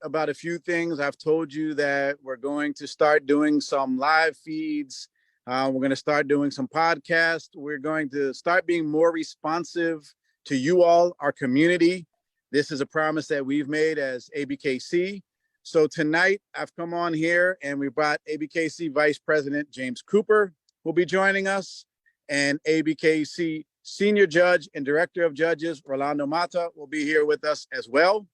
about a few things. I've told you that we're going to start doing some live feeds. We're going to start doing some podcasts. We're going to start being more responsive to you all, our community. This is a promise that we've made as Abkc. So tonight I've come on here and we brought Abkc Vice President James Cooper will be joining us, and Abkc Senior Judge and Director of Judges Rolando Mata will be here with us as well.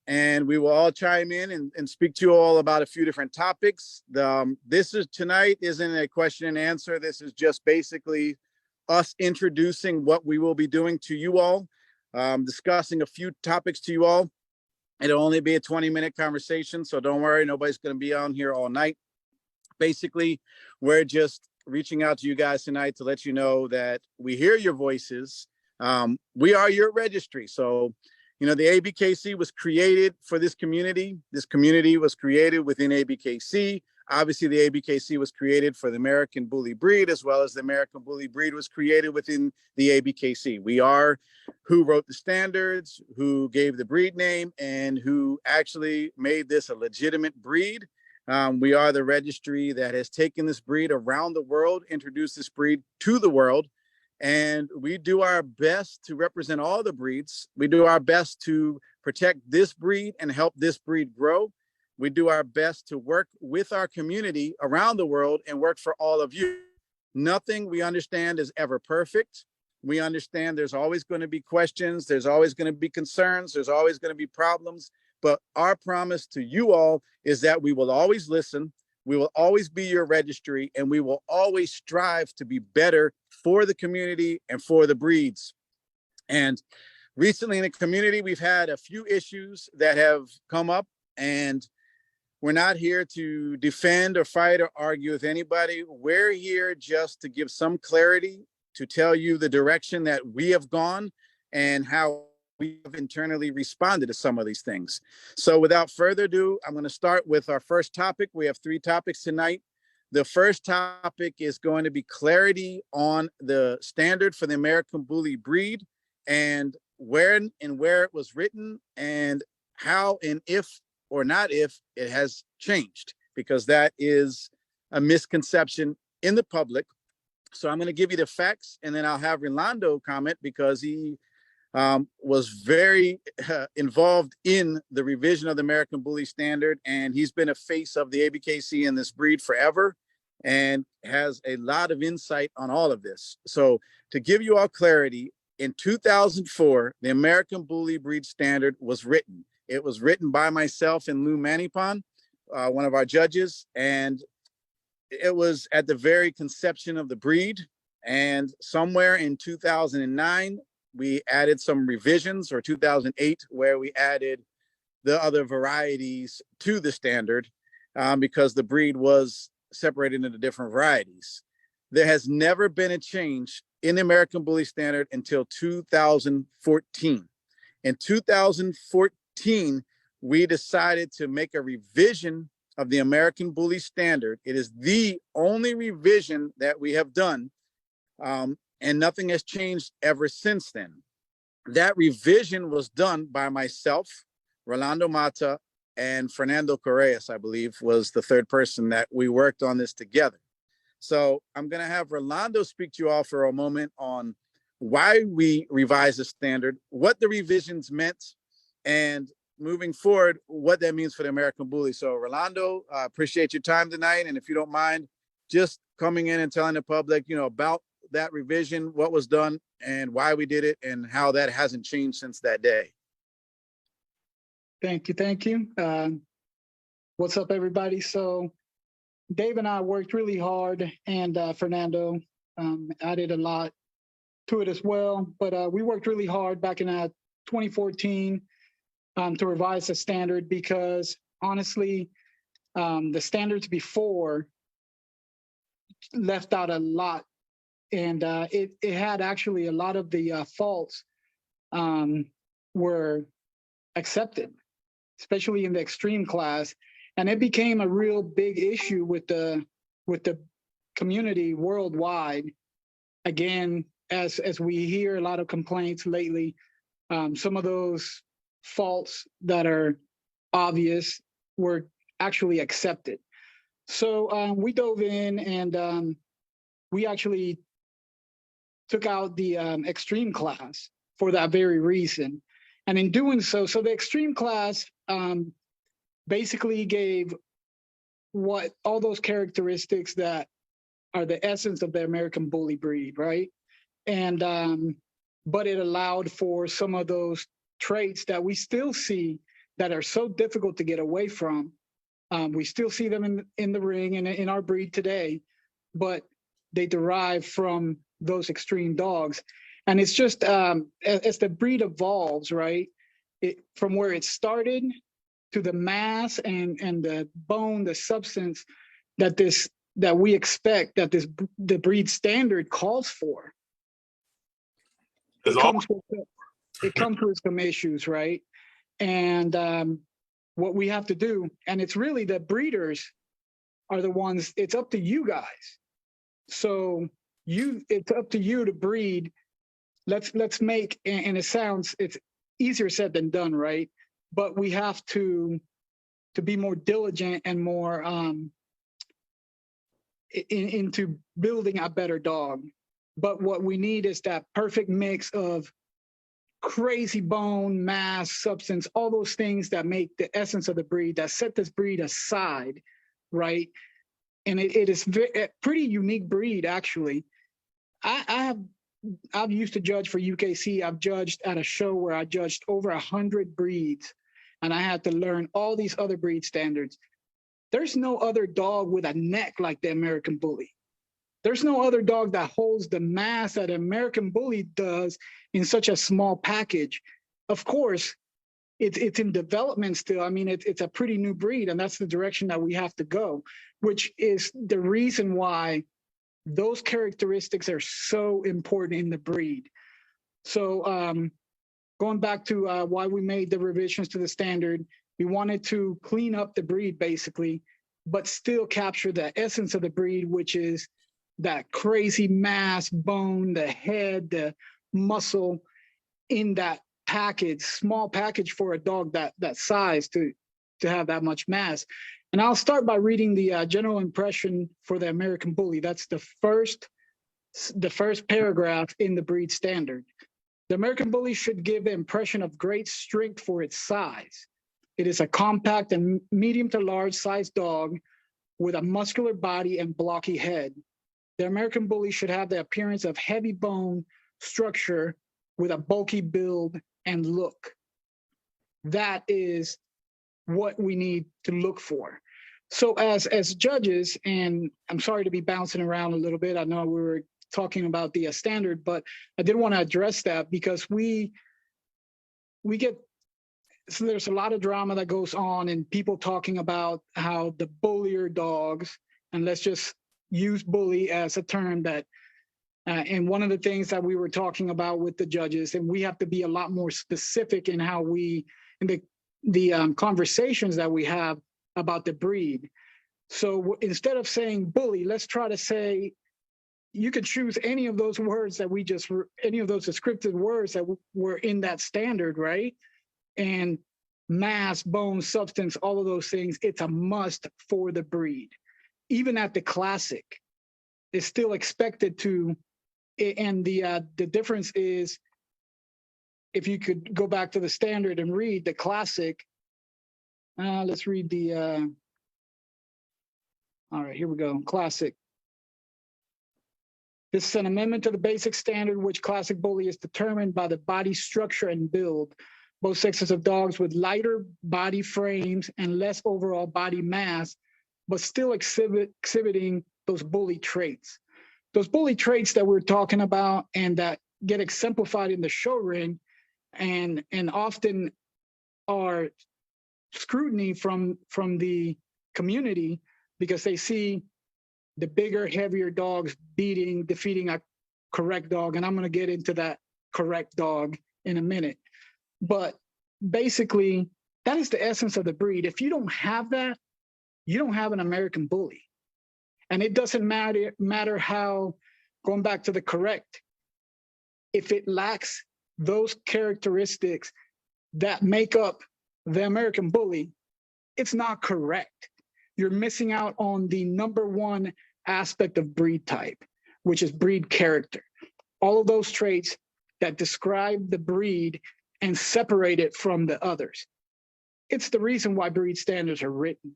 And we will all chime in and speak to you all about a few different topics. Tonight isn't a question and answer. This is just basically us introducing what we will be doing to you all, discussing a few topics to you all. It'll only be a 20-minute conversation, so don't worry, nobody's going to be on here all night. Basically, we're just reaching out to you guys tonight to let you know that we hear your voices. We are your registry. So, you know, the Abkc was created for this community. This community was created within Abkc. Obviously, the Abkc was created for the American Bully breed, as well as the American Bully breed was created within the Abkc. We are who wrote the standards, who gave the breed name, and who actually made this a legitimate breed. We are the registry that has taken this breed around the world, introduced this breed to the world, and we do our best to represent all the breeds. We do our best to protect this breed and help this breed grow. We do our best to work with our community around the world and work for all of you. Nothing we understand is ever perfect. We understand there's always going to be questions. There's always going to be concerns. There's always going to be problems. But our promise to you all is that we will always listen. We will always be your registry, and we will always strive to be better for the community and for the breeds. And recently in the community, we've had a few issues that have come up, and we're not here to defend or fight or argue with anybody. We're here just to give some clarity, to tell you the direction that we have gone and how we have internally responded to some of these things. So without further ado, I'm going to start with our first topic. We have 3 topics tonight. The first topic is going to be clarity on the standard for the American Bully breed, and when and where it was written, and how and if or not if it has changed, because that is a misconception in the public. So I'm going to give you the facts, and then I'll have Rolando comment, because he was very involved in the revision of the American Bully standard, and he's been a face of the Abkc and this breed forever and has a lot of insight on all of this. So to give you all clarity, in 2004, the American Bully breed standard was written. It was written by myself and Lou Manipon, one of our judges, and it was at the very conception of the breed. And somewhere in 2009, we added some revisions, or 2008, where we added the other varieties to the standard, because the breed was separated into different varieties. There has never been a change in the American Bully standard until 2014. In 2014, we decided to make a revision of the American Bully standard. It is the only revision that we have done. And nothing has changed ever since then. That revision was done by myself, Rolando Mata, and Fernando Correas, I believe, was the third person that we worked on this together. So I'm going to have Rolando speak to you all for a moment on why we revised the standard, what the revisions meant, and moving forward, what that means for the American Bully. So Rolando, I appreciate your time tonight. And if you don't mind, just coming in and telling the public, you know, about that revision, what was done and why we did it, and how that hasn't changed since that day. Thank you. What's up, everybody? So Dave and I worked really hard, and Fernando added a lot to it as well. But we worked really hard back in 2014 to revise the standard, because honestly, the standards before left out a lot. And it had actually a lot of the faults were accepted, especially in the extreme class. And it became a real big issue with the community worldwide. Again, as we hear a lot of complaints lately, some of those faults that are obvious were actually accepted. So we dove in and we actually took out the extreme class for that very reason. And in doing so, the extreme class basically gave what all those characteristics that are the essence of the American Bully breed, right? And but it allowed for some of those traits that we still see that are so difficult to get away from. We still see them in the ring and in our breed today, but they derive from those extreme dogs. And it's just as the breed evolves, right? From where it started to the mass and the bone, the substance that we expect that the breed standard calls for. It comes with some issues, right? And what we have to do, and it's really the breeders are the ones. It's up to you guys. So it's up to you to breed. Let's make, and it's easier said than done, right? But we have to be more diligent and more into building a better dog. But what we need is that perfect mix of crazy bone, mass, substance, all those things that make the essence of the breed, that set this breed aside, right? And it is a pretty unique breed, actually. I've used to judge for UKC. I've judged at a show where I judged over 100 breeds, and I had to learn all these other breed standards. There's no other dog with a neck like the American Bully. There's no other dog that holds the mass that American Bully does in such a small package. Of course, it's in development still. I mean, it's a pretty new breed, and that's the direction that we have to go, which is the reason why those characteristics are so important in the breed. So going back to why we made the revisions to the standard, we wanted to clean up the breed basically, but still capture the essence of the breed, which is that crazy mass, bone, the head, the muscle in that package, small package for a dog that size to have that much mass. And I'll start by reading the general impression for the American Bully. That's the first paragraph in the breed standard. The American Bully should give the impression of great strength for its size. It is a compact and medium to large sized dog with a muscular body and blocky head. The American Bully should have the appearance of heavy bone structure with a bulky build and look. That is what we need to look for. So as judges, and I'm sorry to be bouncing around a little bit. I know we were talking about the standard, but I did want to address that because we get, so there's a lot of drama that goes on and people talking about how the bullier dogs, and let's just use bully as a term that, and one of the things that we were talking about with the judges, and we have to be a lot more specific in how in the conversations that we have about the breed. So instead of saying bully, let's try to say, you could choose any of those words that any of those descriptive words that were in that standard, right? And mass, bone, substance, all of those things, it's a must for the breed. Even at the classic, it's still expected to, and the difference is, if you could go back to the standard and read the classic, let's read the, all right, here we go, classic. This is an amendment to the basic standard, which classic bully is determined by the body structure and build. Both sexes of dogs with lighter body frames and less overall body mass, but still exhibiting those bully traits. Those bully traits that we're talking about and that get exemplified in the show ring and often are scrutiny from the community because they see the bigger, heavier dogs defeating a correct dog. And I'm going to get into that correct dog in a minute. But basically, that is the essence of the breed. If you don't have that, you don't have an American Bully. And it doesn't matter how, going back to the correct, if it lacks those characteristics that make up the American Bully, it's not correct. You're missing out on the number one aspect of breed type, which is breed character. All of those traits that describe the breed and separate it from the others. It's the reason why breed standards are written.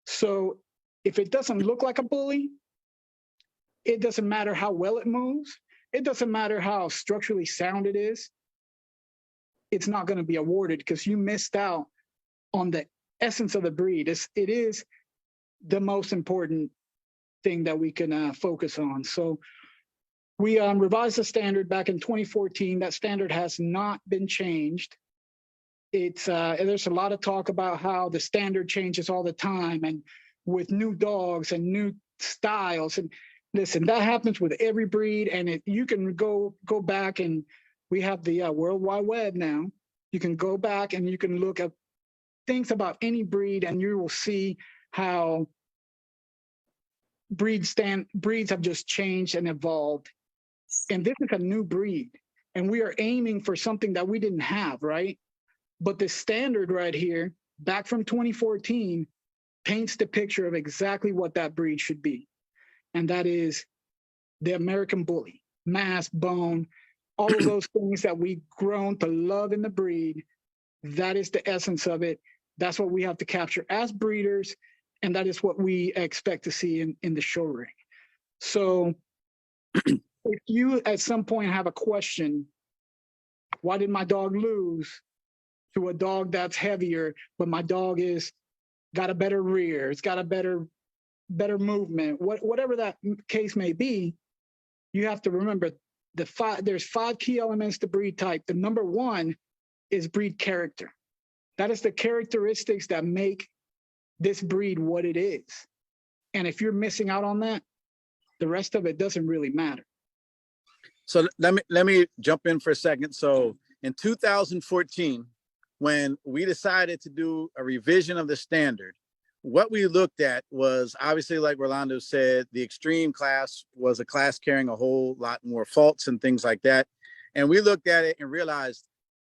So if it doesn't look like a bully, it doesn't matter how well it moves. It doesn't matter how structurally sound it is. It's not going to be awarded because you missed out on the essence of the breed. It is the most important thing that we can focus on. So we revised the standard back in 2014. That standard has not been changed. There's a lot of talk about how the standard changes all the time and with new dogs and new styles. And listen, that happens with every breed. And you can go back, and we have the World Wide Web now. You can go back and you can look at things about any breed, and you will see how breeds have just changed and evolved. And this is a new breed, and we are aiming for something that we didn't have, right? But the standard right here, back from 2014, paints the picture of exactly what that breed should be. And that is the American Bully, mass, bone, all of those things that we've grown to love in the breed. That is the essence of it. That's what we have to capture as breeders, and that is what we expect to see in the show ring. So if you at some point have a question, why did my dog lose to a dog that's heavier, but my dog is got a better rear, it's got a better movement, whatever that case may be, you have to remember there's 5 key elements to breed type. The number one is breed character. That is the characteristics that make this breed what it is. And if you're missing out on that, the rest of it doesn't really matter. So let me jump in for a second. So in 2014, when we decided to do a revision of the standard, what we looked at was, obviously, like Rolando said, the extreme class was a class carrying a whole lot more faults and things like that. And we looked at it and realized,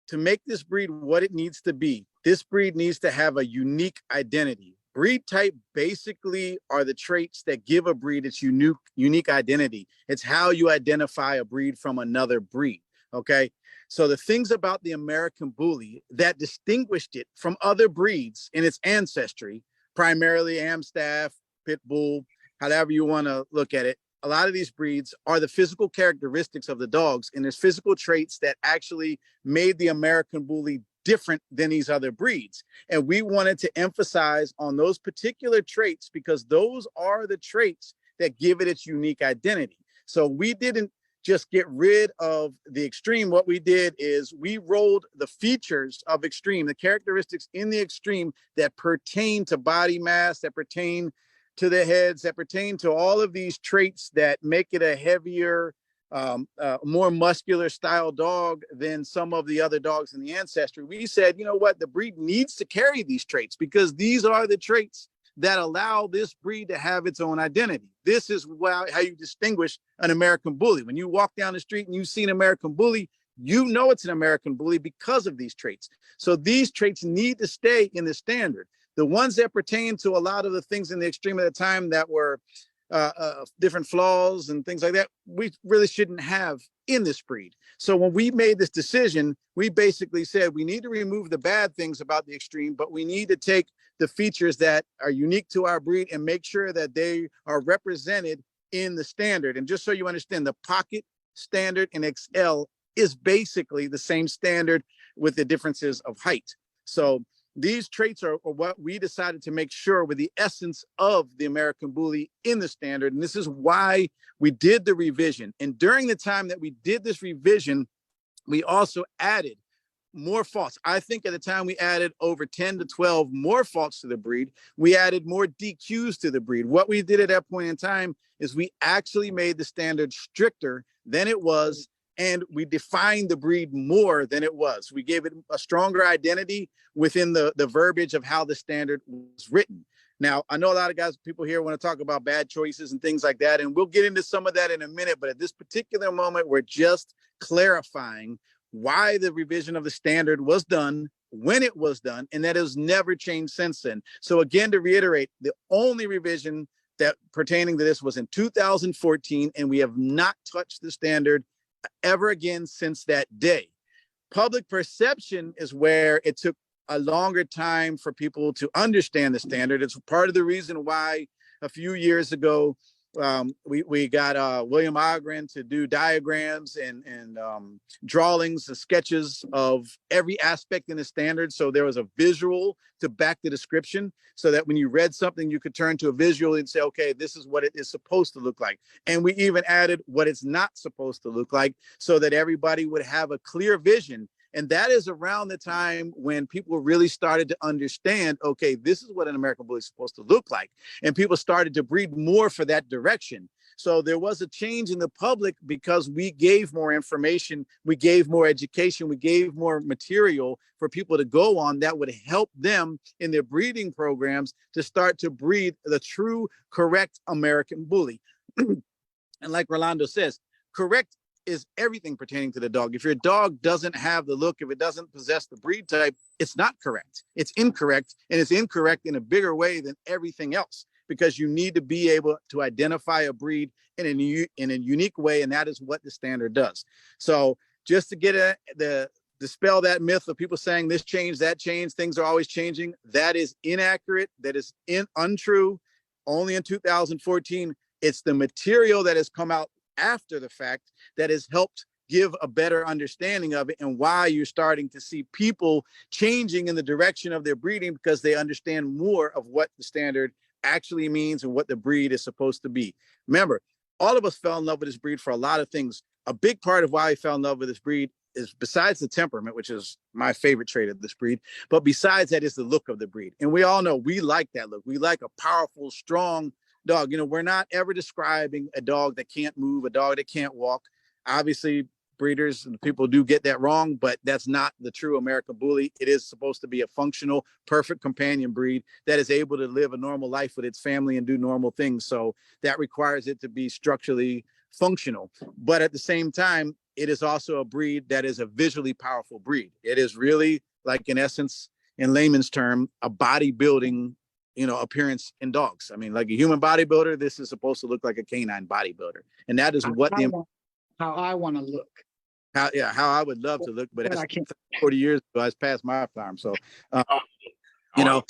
to make this breed what it needs to be, this breed needs to have a unique identity. Breed type basically are the traits that give a breed its unique identity. It's how you identify a breed from another breed, okay? So the things about the American Bully that distinguished it from other breeds in its ancestry, primarily Amstaff, Pit Bull, however you want to look at it, a lot of these breeds are the physical characteristics of the dogs, and there's physical traits that actually made the American Bully different than these other breeds. And we wanted to emphasize on those particular traits because those are the traits that give it its unique identity. So we didn't just get rid of the extreme. What we did is we rolled the features of extreme, the characteristics in the extreme that pertain to body mass, that pertain to the heads, that pertain to all of these traits that make it a heavier, more muscular style dog than some of the other dogs in the ancestry. We said, you know what, the breed needs to carry these traits because these are the traits that allow this breed to have its own identity. This is how you distinguish an American Bully. When you walk down the street and you see an American Bully, you know it's an American Bully because of these traits. So these traits need to stay in the standard. The ones that pertain to a lot of the things in the extreme at the time that were different flaws and things like that, we really shouldn't have in this breed. So when we made this decision, we basically said we need to remove the bad things about the extreme, but we need to take the features that are unique to our breed and make sure that they are represented in the standard. And just so you understand, the Pocket, Standard, and XL is basically the same standard with the differences of height. So these traits are what we decided to make sure were the essence of the American Bully in the standard. And this is why we did the revision. And during the time that we did this revision, we also added more faults. I think at the time we added over 10 to 12 more faults to the breed. We added more DQs to the breed. What we did at that point in time is we actually made the standard stricter than it was, and we defined the breed more than it was. We gave it a stronger identity within the verbiage of how the standard was written. Now, I know a lot of people here want to talk about bad choices and things like that, and we'll get into some of that in a minute, but at this particular moment, we're just clarifying why the revision of the standard was done, when it was done, and that has never changed since then. So again, to reiterate, the only revision that pertaining to this was in 2014, and we have not touched the standard ever again since that day. Public perception is where it took a longer time for people to understand the standard. It's part of the reason why a few years ago we got William Ogren to do diagrams and drawings and sketches of every aspect in the standard. So there was a visual to back the description, so that when you read something, you could turn to a visual and say, okay, this is what it is supposed to look like. And we even added what it's not supposed to look like, so that everybody would have a clear vision. And that is around the time when people really started to understand, okay, this is what an American Bully is supposed to look like. And people started to breed more for that direction. So there was a change in the public because we gave more information, we gave more education, we gave more material for people to go on that would help them in their breeding programs to start to breed the true, correct American Bully. And like Rolando says, correct is everything pertaining to the dog. If your dog doesn't have the look, if it doesn't possess the breed type, it's not correct. It's incorrect, and it's incorrect in a bigger way than everything else, because you need to be able to identify a breed in a unique way, and that is what the standard does. So just to get dispel that myth of people saying this changed, that changed, things are always changing, that is inaccurate, that is untrue. Only in 2014, it's the material that has come out after the fact that has helped give a better understanding of it, and why you're starting to see people changing in the direction of their breeding, because they understand more of what the standard actually means and what the breed is supposed to be. Remember, all of us fell in love with this breed for a lot of things. A big part of why I fell in love with this breed is, besides the temperament, which is my favorite trait of this breed, but besides that is the look of the breed. And we all know we like that look. We like a powerful, strong dog. You know, we're not ever describing a dog that can't move, a dog that can't walk. Obviously, breeders and people do get that wrong, but that's not the true American Bully. It is supposed to be a functional, perfect companion breed that is able to live a normal life with its family and do normal things. So that requires it to be structurally functional. But at the same time, it is also a breed that is a visually powerful breed. It is really, like, in essence, in layman's term, a bodybuilding, appearance in dogs. I mean, like a human bodybuilder, this is supposed to look like a canine bodybuilder. And that is what how I want to look. How I would love to look, but that's 40 years ago, that's past my time. So, and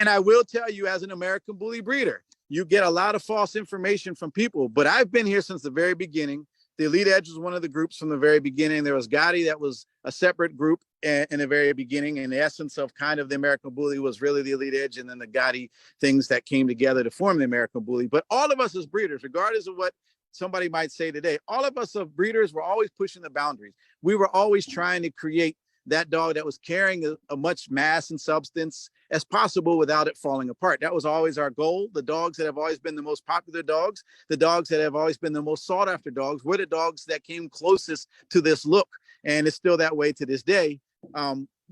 I will tell you, as an American Bully breeder, you get a lot of false information from people, but I've been here since the very beginning. The Elite Edge was one of the groups from the very beginning. There was Gotti, that was a separate group in the very beginning. And the essence of kind of the American Bully was really the Elite Edge, and then the Gotti things that came together to form the American Bully. But all of us as breeders, regardless of what somebody might say today, all of us as breeders were always pushing the boundaries. We were always trying to create that dog that was carrying a much mass and substance as possible without it falling apart. That was always our goal. The dogs that have always been the most popular dogs, the dogs that have always been the most sought after dogs, were the dogs that came closest to this look. And it's still that way to this day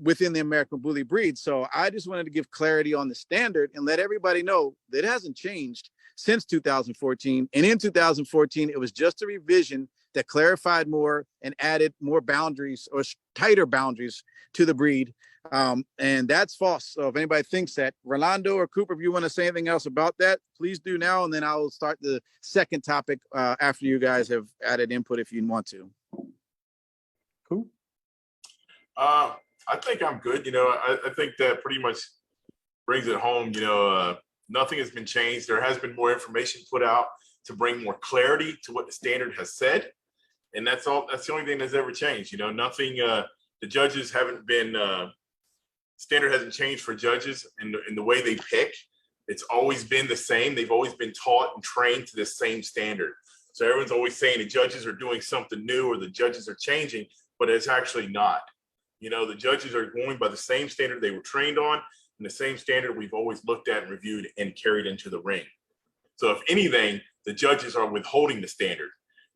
within the American Bully breed. So I just wanted to give clarity on the standard and let everybody know that it hasn't changed since 2014. And in 2014, it was just a revision that clarified more and added more boundaries, or tighter boundaries, to the breed. And that's false. So if anybody thinks that, Rolando or Cooper, if you want to say anything else about that, please do now. And then I'll start the second topic after you guys have added input, if you want to. Cool. I think I'm good. I think that pretty much brings it home. Nothing has been changed. There has been more information put out to bring more clarity to what the standard has said. And that's all. That's the only thing that's ever changed. Nothing, the judges haven't been, standard hasn't changed for judges in the way they pick. It's always been the same. They've always been taught and trained to the same standard. So everyone's always saying the judges are doing something new, or the judges are changing, but it's actually not. The judges are going by the same standard they were trained on, and the same standard we've always looked at and reviewed and carried into the ring. So if anything, the judges are withholding the standard.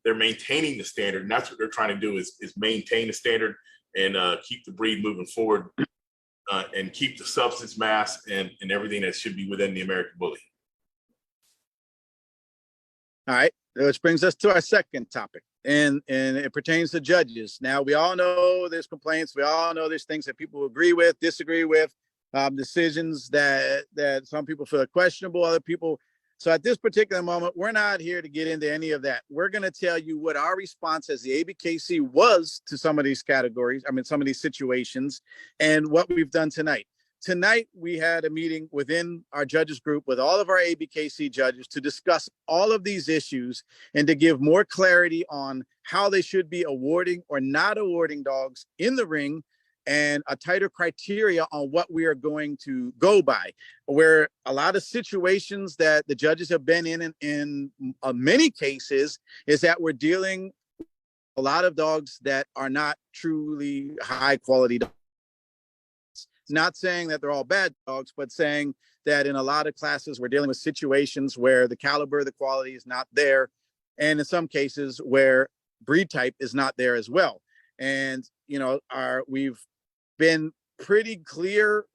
They're maintaining the standard, and that's what they're trying to do is maintain the standard and keep the breed moving forward and keep the substance mass and everything that should be within the American Bully. All right, which brings us to our second topic. and it pertains to judges. Now, we all know there's complaints. We all know there's things that people agree with, disagree with, decisions that some people feel are questionable, other people. So at this particular moment, we're not here to get into any of that. We're going to tell you what our response as the Abkc was to some of these categories, some of these situations, and what we've done tonight. Tonight, we had a meeting within our judges group with all of our Abkc judges to discuss all of these issues and to give more clarity on how they should be awarding or not awarding dogs in the ring, and a tighter criteria on what we are going to go by. Where a lot of situations that the judges have been in many cases, is that we're dealing a lot of dogs that are not truly high quality dogs. Not saying that they're all bad dogs, but saying that in a lot of classes, we're dealing with situations where the caliber, the quality is not there. And in some cases where breed type is not there as well. And, we've been pretty clear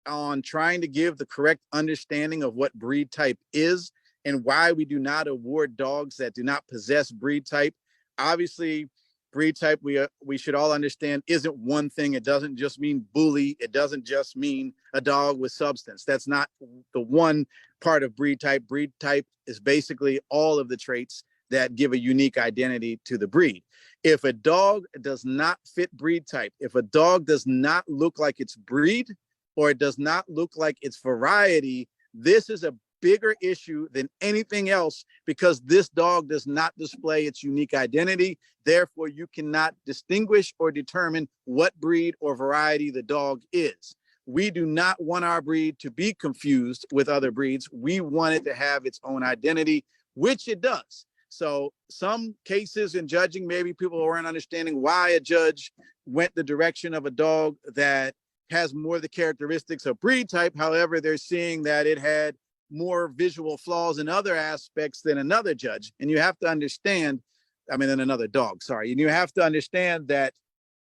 on trying to give the correct understanding of what breed type is and why we do not award dogs that do not possess breed type. Obviously, breed type, we should all understand, isn't one thing. It doesn't just mean bully. It doesn't just mean a dog with substance. That's not the one part of breed type. Breed type is basically all of the traits that give a unique identity to the breed. If a dog does not fit breed type, if a dog does not look like its breed, or it does not look like its variety, this is a bigger issue than anything else, because this dog does not display its unique identity. Therefore, you cannot distinguish or determine what breed or variety the dog is. We do not want our breed to be confused with other breeds. We want it to have its own identity, which it does. So some cases in judging, maybe people weren't understanding why a judge went the direction of a dog that has more of the characteristics of breed type. However, they're seeing that it had more visual flaws in other aspects than another judge. And you have to understand, than another dog, sorry. And you have to understand that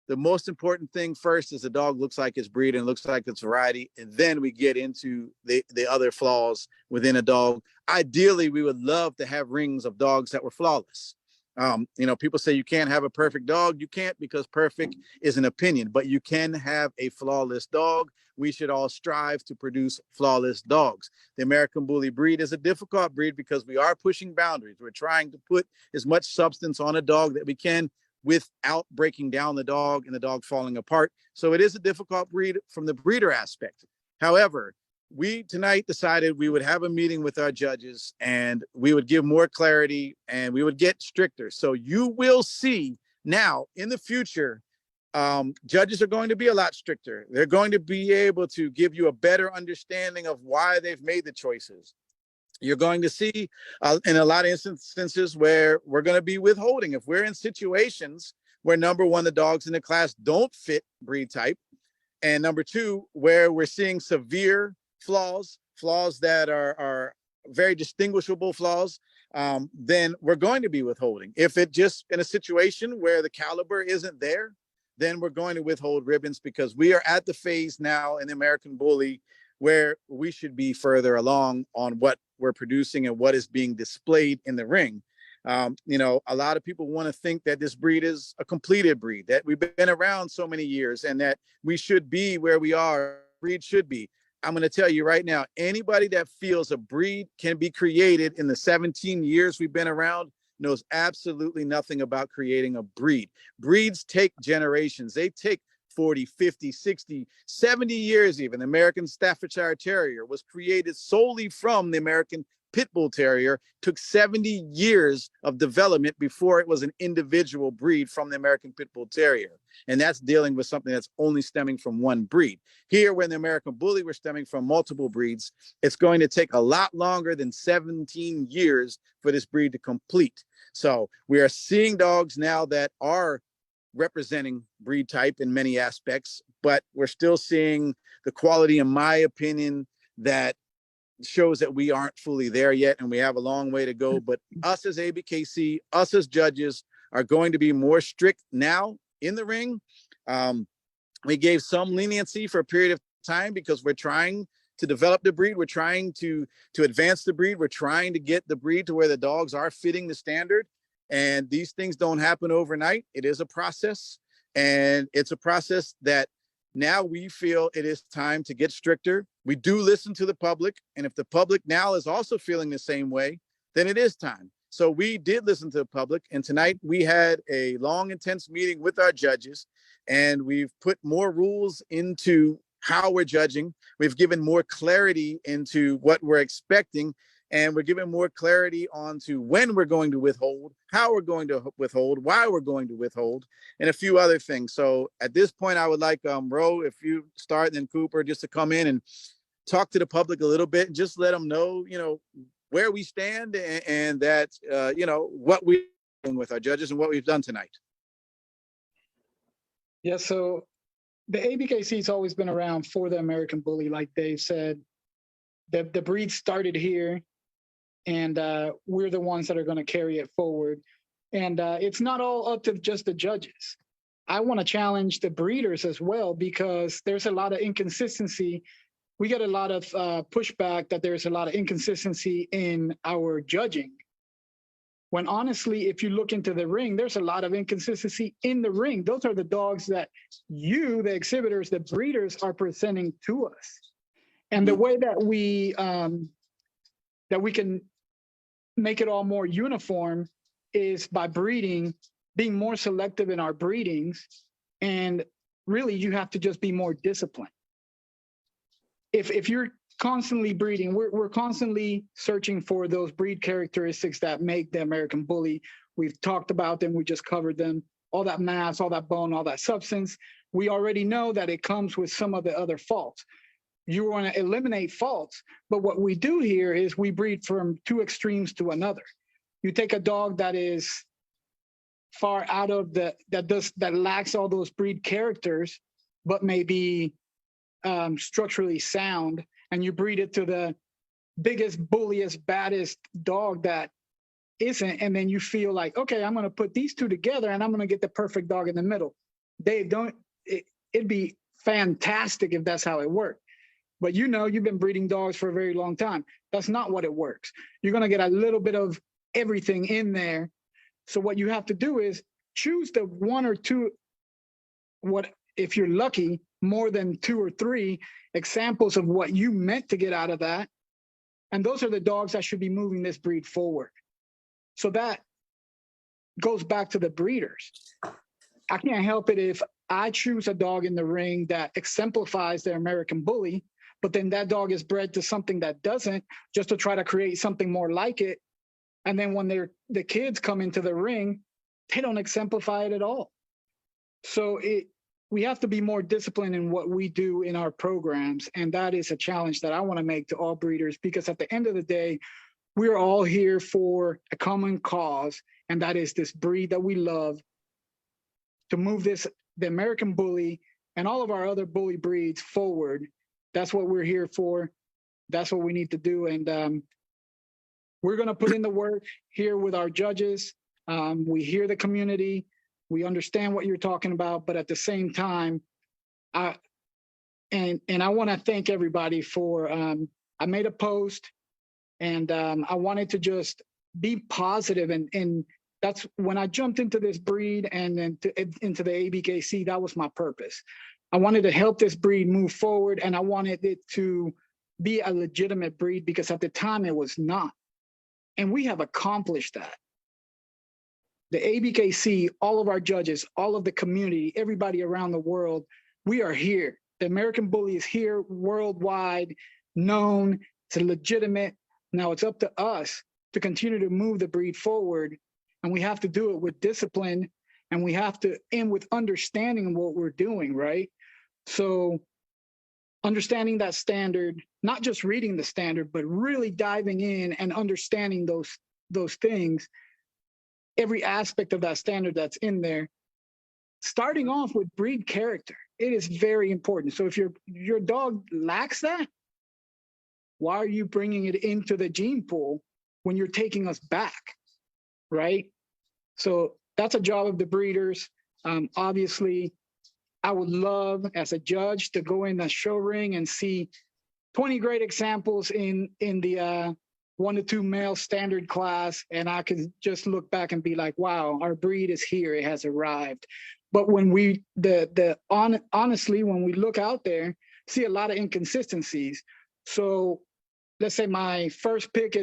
the most important thing first is the dog looks like its breed and looks like its variety. And then we get into the other flaws within a dog. Ideally, we would love to have rings of dogs that were flawless. People say you can't have a perfect dog. You can't, because perfect is an opinion, but you can have a flawless dog. We should all strive to produce flawless dogs. The American Bully breed is a difficult breed because we are pushing boundaries. We're trying to put as much substance on a dog that we can without breaking down the dog and the dog falling apart. So it is a difficult breed from the breeder aspect. However, we tonight decided we would have a meeting with our judges and we would give more clarity and we would get stricter. So you will see now in the future, judges are going to be a lot stricter. They're going to be able to give you a better understanding of why they've made the choices. You're going to see in a lot of instances where we're going to be withholding. If we're in situations where, number one, the dogs in the class don't fit breed type, and number two, where we're seeing severe flaws that are very distinguishable flaws, then we're going to be withholding. If it just in a situation where the caliber isn't there, then we're going to withhold ribbons, because we are at the phase now in the American Bully where we should be further along on what we're producing and what is being displayed in the ring. A lot of people want to think that this breed is a completed breed, that we've been around so many years and that we should be where we are, breed should be. I'm going to tell you right now, anybody that feels a breed can be created in the 17 years we've been around knows absolutely nothing about creating a breed. Breeds take generations. They take 40, 50, 60, 70 years even. The American Staffordshire Terrier was created solely from the American Pit Bull Terrier. Took 70 years of development before it was an individual breed from the American Pit Bull Terrier. And that's dealing with something that's only stemming from one breed. Here, when the American Bully, we're stemming from multiple breeds. It's going to take a lot longer than 17 years for this breed to complete. So we are seeing dogs now that are representing breed type in many aspects, but we're still seeing the quality, in my opinion, that shows that we aren't fully there yet, and we have a long way to go. But us as Abkc, us as judges, are going to be more strict now in the ring. We gave some leniency for a period of time because we're trying to develop the breed. We're trying to advance the breed. We're trying to get the breed to where the dogs are fitting the standard. And these things don't happen overnight. It is a process. And it's a process that now we feel it is time to get stricter. We do listen to the public. And if the public now is also feeling the same way, then it is time. So we did listen to the public. And tonight we had a long, intense meeting with our judges. And we've put more rules into how we're judging. We've given more clarity into what we're expecting. And we're giving more clarity onto when we're going to withhold, how we're going to withhold, why we're going to withhold, and a few other things. So at this point, I would like Ro, if you start, and then Cooper, just to come in and talk to the public a little bit, and just let them know, where we stand and that, what we're doing with our judges and what we've done tonight. Yeah, so the ABKC has always been around for the American Bully, like Dave said. The breed started here, and we're the ones that are going to carry it forward. And it's not all up to just the judges. I want to challenge the breeders as well, because there's a lot of inconsistency. We get a lot of pushback that there's a lot of inconsistency in our judging. When honestly, if you look into the ring, there's a lot of inconsistency in the ring. Those are the dogs that you, the exhibitors, the breeders, are presenting to us. And the way that we can make it all more uniform is by breeding, being more selective in our breedings. And really, you have to just be more disciplined. If you're constantly breeding, we're constantly searching for those breed characteristics that make the American Bully. We've talked about them, we just covered them. All that mass, all that bone, all that substance. We already know that it comes with some of the other faults. You want to eliminate faults, but what we do here is we breed from two extremes to another. You take a dog that is far out of that lacks all those breed characters, but maybe structurally sound, and you breed it to the biggest, bulliest, baddest dog that isn't, and then you feel like, okay, I'm going to put these two together and I'm going to get the perfect dog in the middle. It'd be fantastic if that's how it worked. But you've been breeding dogs for a very long time. That's not what it works. You're going to get a little bit of everything in there. So what you have to do is choose the one or two, if you're lucky, more than two or three examples of what you meant to get out of that. And those are the dogs that should be moving this breed forward. So that goes back to the breeders. I can't help it if I choose a dog in the ring that exemplifies the American Bully, but then that dog is bred to something that doesn't, just to try to create something more like it. And then when the kids come into the ring, they don't exemplify it at all. So we have to be more disciplined in what we do in our programs. And that is a challenge that I want to make to all breeders, because at the end of the day, we're all here for a common cause. And that is this breed that we love, to move the American Bully and all of our other bully breeds forward. That's what we're here for. That's what we need to do. And we're going to put in the work here with our judges. We hear the community. We understand what you're talking about, but at the same time, I want to thank everybody for, I made a post, and I wanted to just be positive, and that's when I jumped into this breed and then into the ABKC, that was my purpose. I wanted to help this breed move forward, and I wanted it to be a legitimate breed, because at the time it was not. And we have accomplished that. The ABKC, all of our judges, all of the community, everybody around the world, we are here. The American Bully is here, worldwide, known, it's legitimate. Now it's up to us to continue to move the breed forward, and we have to do it with discipline, and we have to end with understanding what we're doing, right? So understanding that standard, not just reading the standard, but really diving in and understanding those things, every aspect of that standard that's in there, starting off with breed character. It is very important. So if your dog lacks that, why are you bringing it into the gene pool when you're taking us back, right? So that's a job of the breeders. Obviously, I would love, as a judge, to go in the show ring and see 20 great examples in the 1 to 2 male standard class, and I can just look back and be like, wow, our breed is here, it has arrived. But when we honestly, when we look out there, see a lot of inconsistencies. So let's say my first pick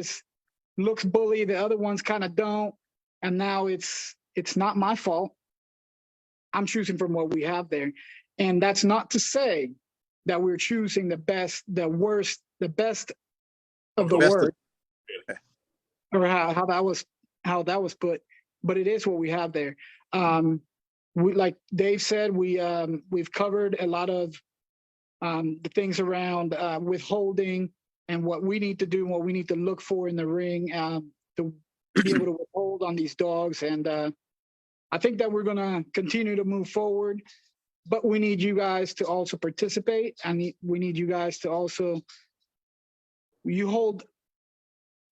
looks bully, the other ones kind of don't, and now it's not my fault. I'm choosing from what we have there. And that's not to say that we're choosing the best, the worst, the best of the worst, or how that was put. But it is what we have there. We, like Dave said, we've covered a lot of the things around withholding and what we need to do and what we need to look for in the ring to be able to withhold on these dogs. And I think that we're going to continue to move forward, but we need you guys to also participate. We need you guys to also, you hold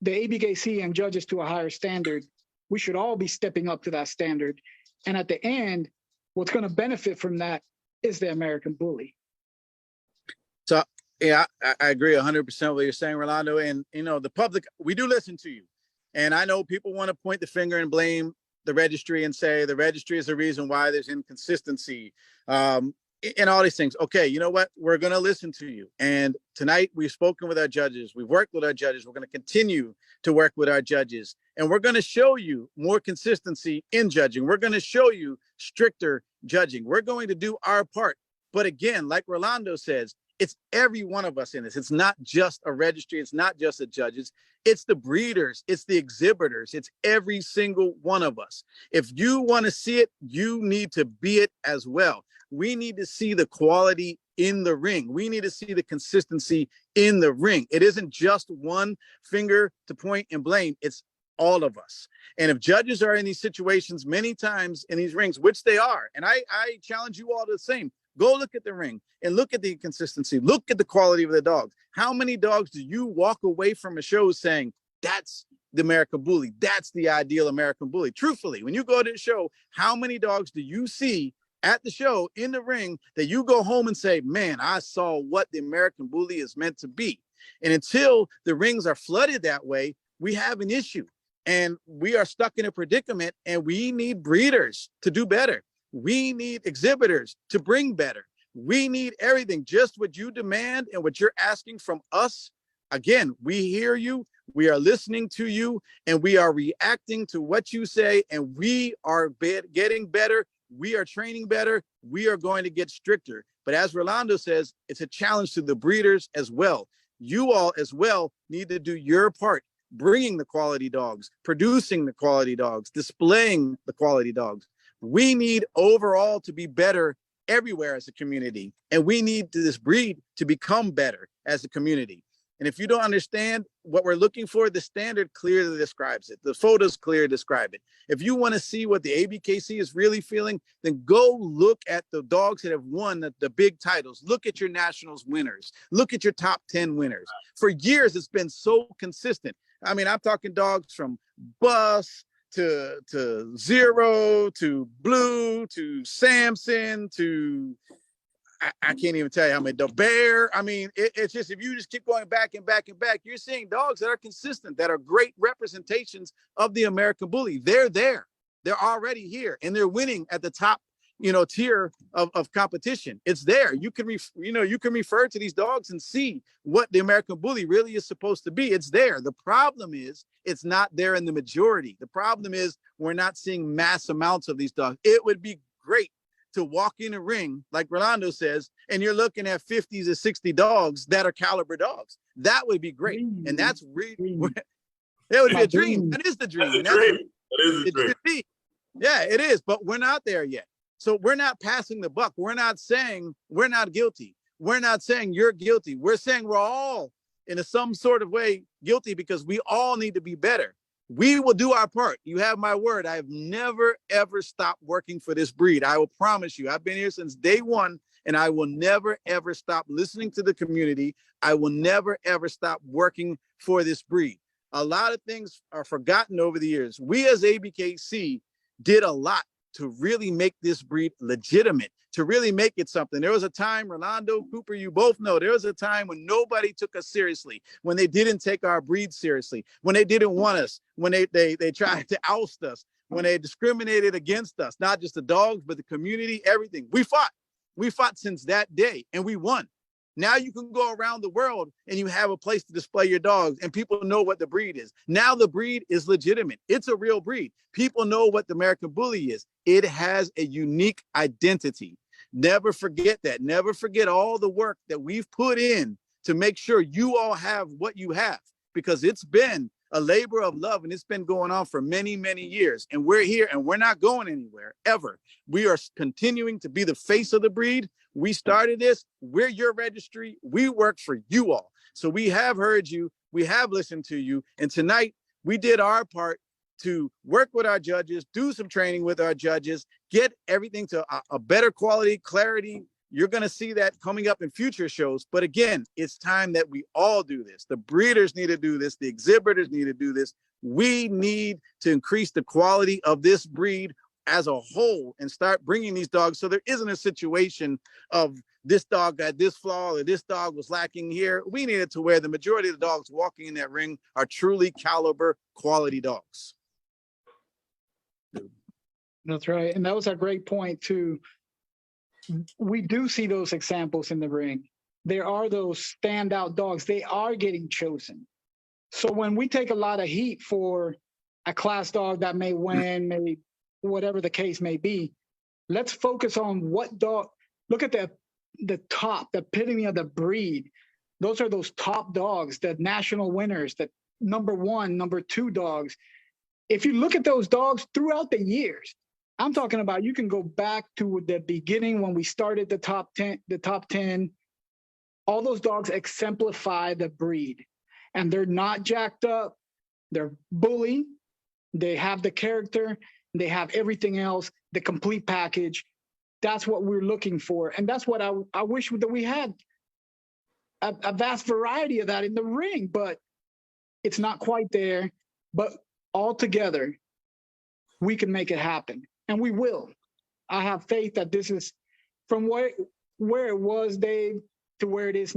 the ABKC and judges to a higher standard. We should all be stepping up to that standard. And at the end, what's going to benefit from that is the American bully. So, yeah, I agree 100% with what you're saying, Rolando. And, you know, the public, we do listen to you. And I know people want to point the finger and blame the registry and say the registry is the reason why there's inconsistency and all these things. Okay, you know what? We're going to listen to you. And tonight we've spoken with our judges. We've worked with our judges. We're going to continue to work with our judges. And we're going to show you more consistency in judging. We're going to show you stricter judging. We're going to do our part. But again, like Rolando says, it's every one of us in this. It's not just a registry. It's not just the judges. It's the breeders. It's the exhibitors. It's every single one of us. If you want to see it, you need to be it as well. We need to see the quality in the ring. We need to see the consistency in the ring. It isn't just one finger to point and blame. It's all of us. And if judges are in these situations many times in these rings, which they are, and I challenge you all to the same, go look at the ring and look at the inconsistency. Look at the quality of the dogs. How many dogs do you walk away from a show saying, that's the American bully? That's the ideal American bully. Truthfully, when you go to the show, how many dogs do you see at the show in the ring that you go home and say, man, I saw what the American bully is meant to be? And until the rings are flooded that way, we have an issue. And we are stuck in a predicament, and we need breeders to do better. We need exhibitors to bring better. We need everything, just what you demand and what you're asking from us. Again, we hear you, we are listening to you, and we are reacting to what you say, and we are getting better. We are training better. We are going to get stricter. But as Rolando says, it's a challenge to the breeders as well. You all as well need to do your part, bringing the quality dogs, producing the quality dogs, displaying the quality dogs. We need overall to be better everywhere as a community. And we need this breed to become better as a community. And if you don't understand what we're looking for, the standard clearly describes it. The photos clearly describe it. If you want to see what the ABKC is really feeling, then go look at the dogs that have won the big titles. Look at your nationals winners. Look at your top 10 winners. For years, it's been so consistent. I mean, I'm talking dogs from Bus to Zero, to Blue, to Samson, to I can't even tell you how many, the Bear. I mean, it's just, if you just keep going back and back and back, you're seeing dogs that are consistent, that are great representations of the American bully. They're there. They're already here, and they're winning at the top, tier of competition. It's there. You can refer to these dogs and see what the American bully really is supposed to be. It's there. The problem is it's not there in the majority. The problem is we're not seeing mass amounts of these dogs. It would be great to walk in a ring, like Rolando says, and you're looking at 50 to 60 dogs that are caliber dogs. That would be great. And that's really, it would be a dream. That is the dream. That's a dream. That is a dream. Yeah, it is, but we're not there yet. So we're not passing the buck. We're not saying we're not guilty. We're not saying you're guilty. We're saying we're all in some sort of way guilty, because we all need to be better. We will do our part. You have my word. I have never, ever stopped working for this breed. I will promise you, I've been here since day one, and I will never, ever stop listening to the community. I will never, ever stop working for this breed. A lot of things are forgotten over the years. We as ABKC did a lot to really make this breed legitimate, to really make it something. There was a time, Rolando, Cooper, you both know, there was a time when nobody took us seriously, when they didn't take our breed seriously, when they didn't want us, when they tried to oust us, when they discriminated against us, not just the dogs, but the community, everything. We fought since that day, and we won. Now you can go around the world and you have a place to display your dogs, and people know what the breed is. Now the breed is legitimate. It's a real breed. People know what the American Bully is. It has a unique identity. Never forget that. Never forget all the work that we've put in to make sure you all have what you have, because it's been a labor of love, and it's been going on for many, many years. And we're here, and we're not going anywhere, ever. We are continuing to be the face of the breed. We started this. We're your registry. We work for you all. So we have heard you. We have listened to you. And tonight, we did our part to work with our judges, do some training with our judges, get everything to a better quality, clarity. You're going to see that coming up in future shows. But again, it's time that we all do this. The breeders need to do this. The exhibitors need to do this. We need to increase the quality of this breed as a whole and start bringing these dogs, so there isn't a situation of this dog had this flaw or this dog was lacking here. We need it to where the majority of the dogs walking in that ring are truly caliber quality dogs. That's right. And that was a great point too. We do see those examples in the ring. There are those standout dogs. They are getting chosen. So when we take a lot of heat for a class dog that may win, maybe whatever the case may be, let's focus on what dog. Look at the top, the epitome of the breed. Those are those top dogs, the national winners, the number 1, number 2 dogs. If you look at those dogs throughout the years, I'm talking about, you can go back to the beginning when we started the top 10. All those dogs exemplify the breed, and they're not jacked up. They're bully. They have the character. They have everything else, the complete package. That's what we're looking for. And that's what I wish that we had a vast variety of that in the ring, but it's not quite there. But all together, we can make it happen. And we will. I have faith that this is from where it was, Dave, to where it is